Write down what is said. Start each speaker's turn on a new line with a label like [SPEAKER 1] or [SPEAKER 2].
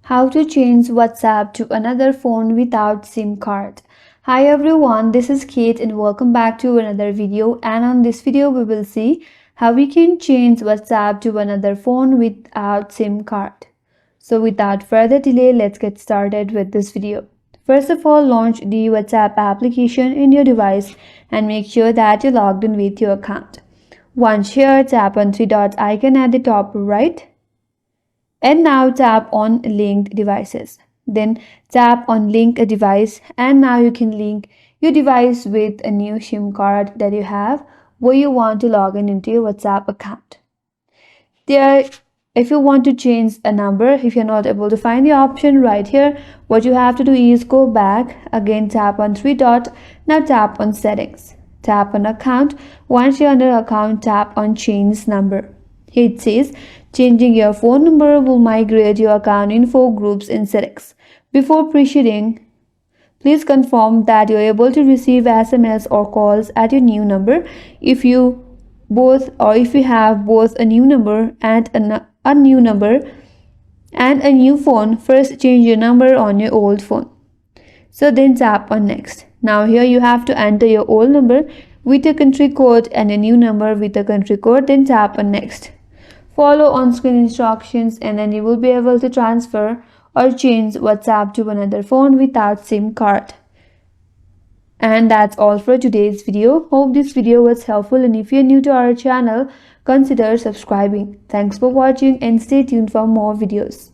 [SPEAKER 1] How to change WhatsApp to another phone without SIM card. Hi everyone, this is Kate and welcome back to another video, and on this video we will see how we can change WhatsApp to another phone without SIM card. So without further delay, let's get started with this video. First of all, launch the WhatsApp application in your device and make sure that you're logged in with your account. Once here, tap on three dot icon at the top right. And now tap on linked devices. Then tap on link a device, and now you can link your device with a new SIM card that you have where you want to log in into your WhatsApp account. There, if you want to change a number, if you're not able to find the option right here, what you have to do is go back again, tap on three dot. Now tap on settings, tap on account. Once you're under account, tap on change number. It says changing your phone number will migrate your account info groups in settings. Before proceeding, please confirm that you're able to receive SMS or calls at your new number. If you have both a new number and a new number and a new phone, first change your number on your old phone. So then tap on next. Now here you have to enter your old number with a country code and a new number with a country code. Then tap on next. Follow on-screen instructions and then you will be able to transfer or change WhatsApp to another phone without SIM card. And that's all for today's video. Hope this video was helpful, and if you're new to our channel, consider subscribing. Thanks for watching and stay tuned for more videos.